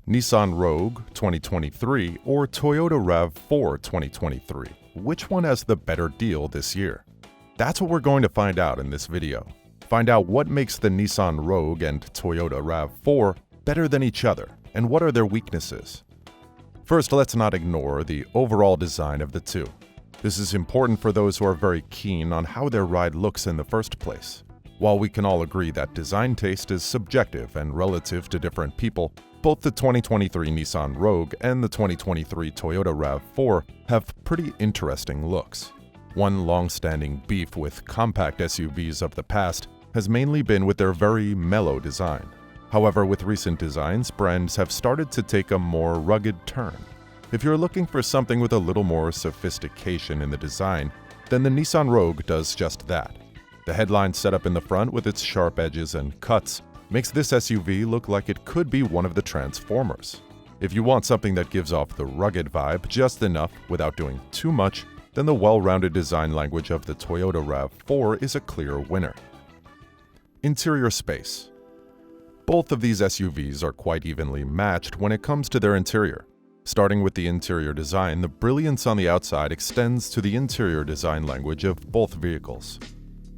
Nissan Rogue 2023 or Toyota Rav4 2023? Which one has the better deal this year? That's what we're going to find out in this video. Find out what makes the Nissan Rogue and Toyota Rav4 better than each other, and what are their weaknesses. First, let's not ignore the overall design of the two. This is important for those who are very keen on how their ride looks in the first place. While we can all agree that design taste is subjective and relative to different people, both the 2023 Nissan Rogue and the 2023 Toyota Rav4 have pretty interesting looks. One long-standing beef with compact SUVs of the past has mainly been with their very mellow design. However, with recent designs, brands have started to take a more rugged turn. If you're looking for something with a little more sophistication in the design, then the Nissan Rogue does just that. The headline setup in the front with its sharp edges and cuts makes this SUV look like it could be one of the Transformers. If you want something that gives off the rugged vibe just enough without doing too much, then the well-rounded design language of the Toyota Rav4 is a clear winner. Interior space. Both of these SUVs are quite evenly matched when it comes to their interior. Starting with the interior design, the brilliance on the outside extends to the interior design language of both vehicles.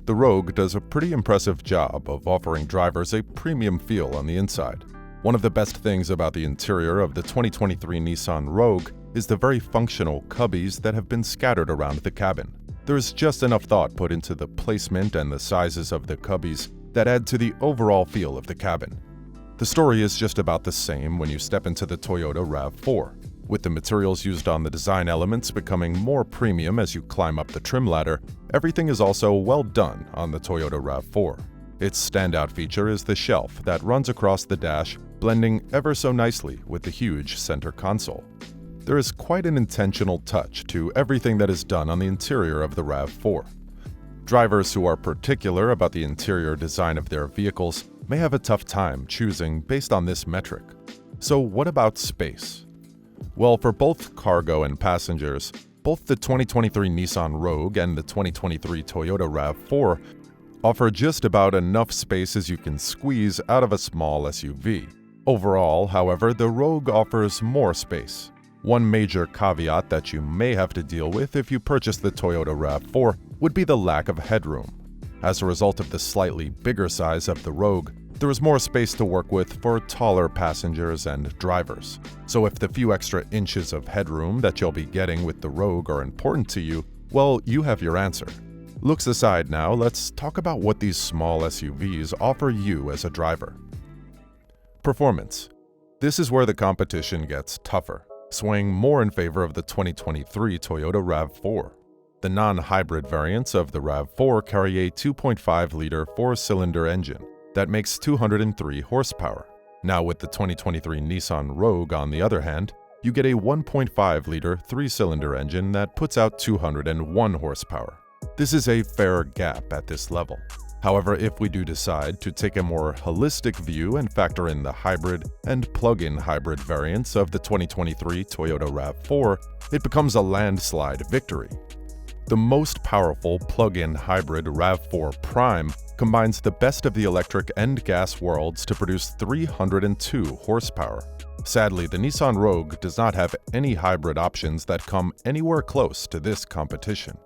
The Rogue does a pretty impressive job of offering drivers a premium feel on the inside. One of the best things about the interior of the 2023 Nissan Rogue is the very functional cubbies that have been scattered around the cabin. There is just enough thought put into the placement and the sizes of the cubbies that add to the overall feel of the cabin. The story is just about the same when you step into the Toyota Rav4, with the materials used on the design elements becoming more premium as you climb up the trim ladder. Everything is also well done on the Toyota Rav4. Its standout feature is the shelf that runs across the dash, blending ever so nicely with the huge center console. There is quite an intentional touch to everything that is done on the interior of the Rav4. Drivers who are particular about the interior design of their vehicles may have a tough time choosing based on this metric. So what about space? Well, for both cargo and passengers, both the 2023 Nissan Rogue and the 2023 Toyota Rav4 offer just about enough space as you can squeeze out of a small SUV. Overall, however, the Rogue offers more space. One major caveat that you may have to deal with if you purchase the Toyota Rav4 would be the lack of headroom. As a result of the slightly bigger size of the Rogue, there is more space to work with for taller passengers and drivers. So if the few extra inches of headroom that you'll be getting with the Rogue are important to you, well, you have your answer. Looks aside now, let's talk about what these small SUVs offer you as a driver. Performance. This is where the competition gets tougher, swaying more in favor of the 2023 Toyota Rav4. The non-hybrid variants of the Rav4 carry a 2.5-liter four-cylinder engine that makes 203 horsepower. Now with the 2023 Nissan Rogue, on the other hand, you get a 1.5-liter three-cylinder engine that puts out 201 horsepower. This is a fair gap at this level. However, if we do decide to take a more holistic view and factor in the hybrid and plug-in hybrid variants of the 2023 Toyota Rav4, it becomes a landslide victory. The most powerful plug-in hybrid Rav4 Prime combines the best of the electric and gas worlds to produce 302 horsepower. Sadly, the Nissan Rogue does not have any hybrid options that come anywhere close to this competition.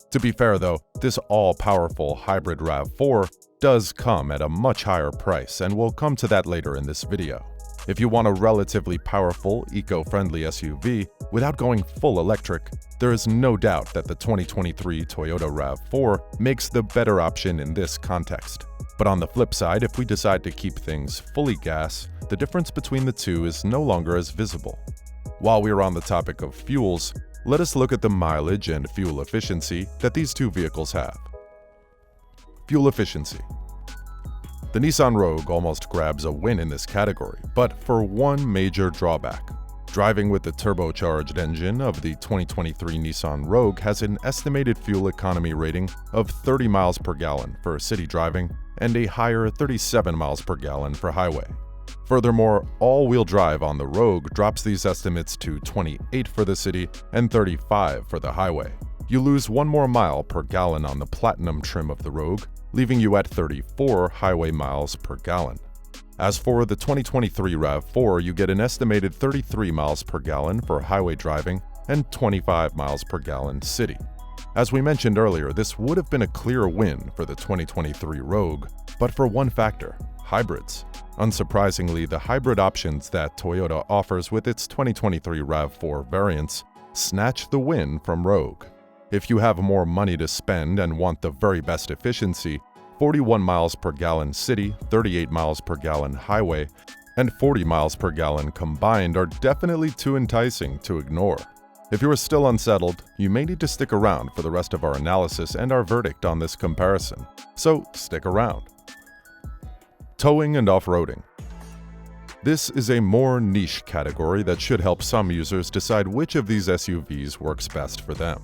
To be fair though, this all-powerful hybrid Rav4 does come at a much higher price, and we'll come to that later in this video. If you want a relatively powerful, eco-friendly SUV without going full electric, there is no doubt that the 2023 Toyota Rav4 makes the better option in this context. But on the flip side, if we decide to keep things fully gas, the difference between the two is no longer as visible. While we are on the topic of fuels, let us look at the mileage and fuel efficiency that these two vehicles have. Fuel efficiency. The Nissan Rogue almost grabs a win in this category, but for one major drawback. Driving with the turbocharged engine of the 2023 Nissan Rogue has an estimated fuel economy rating of 30 miles per gallon for city driving and a higher 37 miles per gallon for highway. Furthermore, all-wheel drive on the Rogue drops these estimates to 28 for the city and 35 for the highway. You lose 1 more mile per gallon on the Platinum trim of the Rogue, leaving you at 34 highway miles per gallon. As for the 2023 RAV4, you get an estimated 33 miles per gallon for highway driving and 25 miles per gallon city. As we mentioned earlier, this would have been a clear win for the 2023 Rogue, but for one factor: hybrids. Unsurprisingly, the hybrid options that Toyota offers with its 2023 RAV4 variants snatch the win from Rogue. If you have more money to spend and want the very best efficiency, 41 miles per gallon city, 38 miles per gallon highway, and 40 miles per gallon combined are definitely too enticing to ignore. If you are still unsettled, you may need to stick around for the rest of our analysis and our verdict on this comparison. So stick around. Towing and off-roading. This is a more niche category that should help some users decide which of these SUVs works best for them.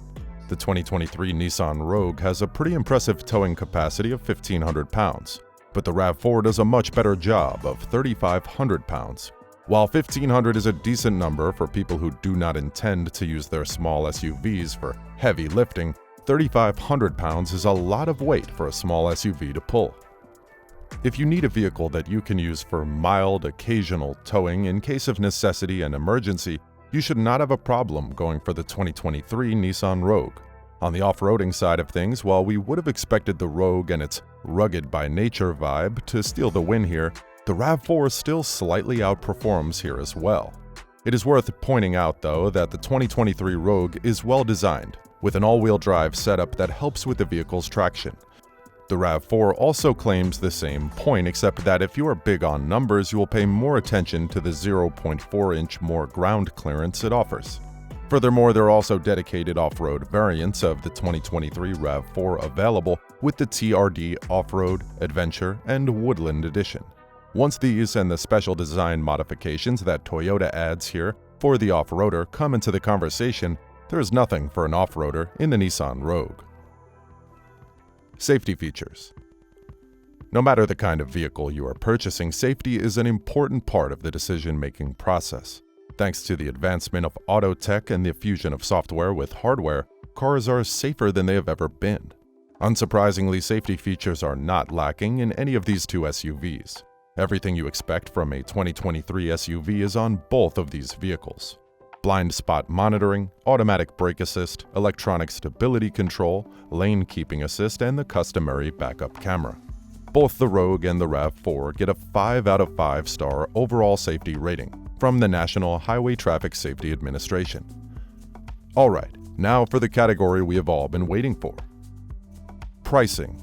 The 2023 Nissan Rogue has a pretty impressive towing capacity of 1,500 pounds, but the RAV4 does a much better job of 3,500 pounds. While 1,500 is a decent number for people who do not intend to use their small SUVs for heavy lifting, 3,500 pounds is a lot of weight for a small SUV to pull. If you need a vehicle that you can use for mild, occasional towing in case of necessity and emergency, you should not have a problem going for the 2023 Nissan Rogue. On the off-roading side of things, while we would have expected the Rogue and its rugged-by-nature vibe to steal the win here, the RAV4 still slightly outperforms here as well. It is worth pointing out, though, that the 2023 Rogue is well-designed, with an all-wheel drive setup that helps with the vehicle's traction. The RAV4 also claims the same point, except that if you are big on numbers, you will pay more attention to the 0.4-inch more ground clearance it offers. Furthermore, there are also dedicated off-road variants of the 2023 RAV4 available with the TRD Off-Road, Adventure, and Woodland Edition. Once these and the special design modifications that Toyota adds here for the off-roader come into the conversation, there is nothing for an off-roader in the Nissan Rogue. Safety features. No matter the kind of vehicle you are purchasing, safety is an important part of the decision-making process. Thanks to the advancement of auto tech and the fusion of software with hardware, cars are safer than they have ever been. Unsurprisingly, safety features are not lacking in any of these two SUVs. Everything you expect from a 2023 SUV is on both of these vehicles. Blind spot monitoring, automatic brake assist, electronic stability control, lane keeping assist, and the customary backup camera. Both the Rogue and the RAV4 get a 5 out of 5 star overall safety rating from the National Highway Traffic Safety Administration. Alright, now for the category we have all been waiting for. Pricing.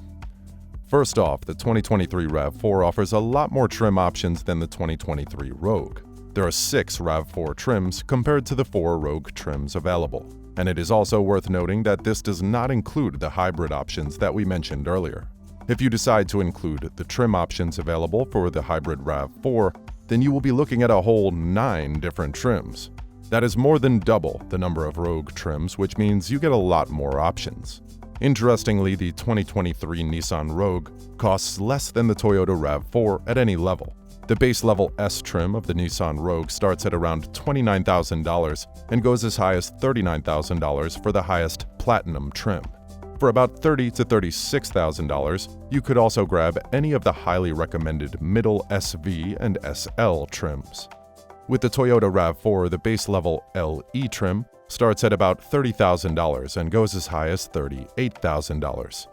First off, the 2023 RAV4 offers a lot more trim options than the 2023 Rogue. There are 6 RAV4 trims compared to the 4 Rogue trims available. And it is also worth noting that this does not include the hybrid options that we mentioned earlier. If you decide to include the trim options available for the hybrid RAV4, then you will be looking at a whole 9 different trims. That is more than double the number of Rogue trims, which means you get a lot more options. Interestingly, the 2023 Nissan Rogue costs less than the Toyota RAV4 at any level. The base level S trim of the Nissan Rogue starts at around $29,000 and goes as high as $39,000 for the highest Platinum trim. For about $30,000 to $36,000, you could also grab any of the highly recommended middle SV and SL trims. With the Toyota RAV4, the base level LE trim starts at about $30,000 and goes as high as $38,000.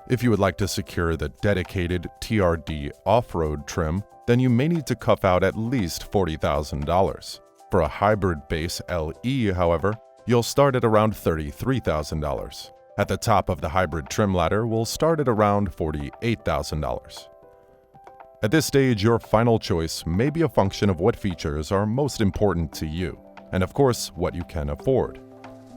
If you would like to secure the dedicated TRD off-road trim, then you may need to cuff out at least $40,000. For a hybrid base LE, however, you'll start at around $33,000. At the top of the hybrid trim ladder will start at around $48,000. At this stage, your final choice may be a function of what features are most important to you, and of course, what you can afford.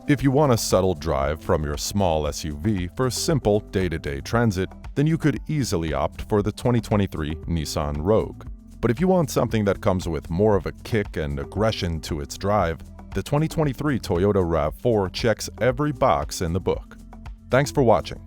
If you want a subtle drive from your small SUV for simple day-to-day transit, then you could easily opt for the 2023 Nissan Rogue. But if you want something that comes with more of a kick and aggression to its drive, the 2023 Toyota RAV4 checks every box in the book. Thanks for watching.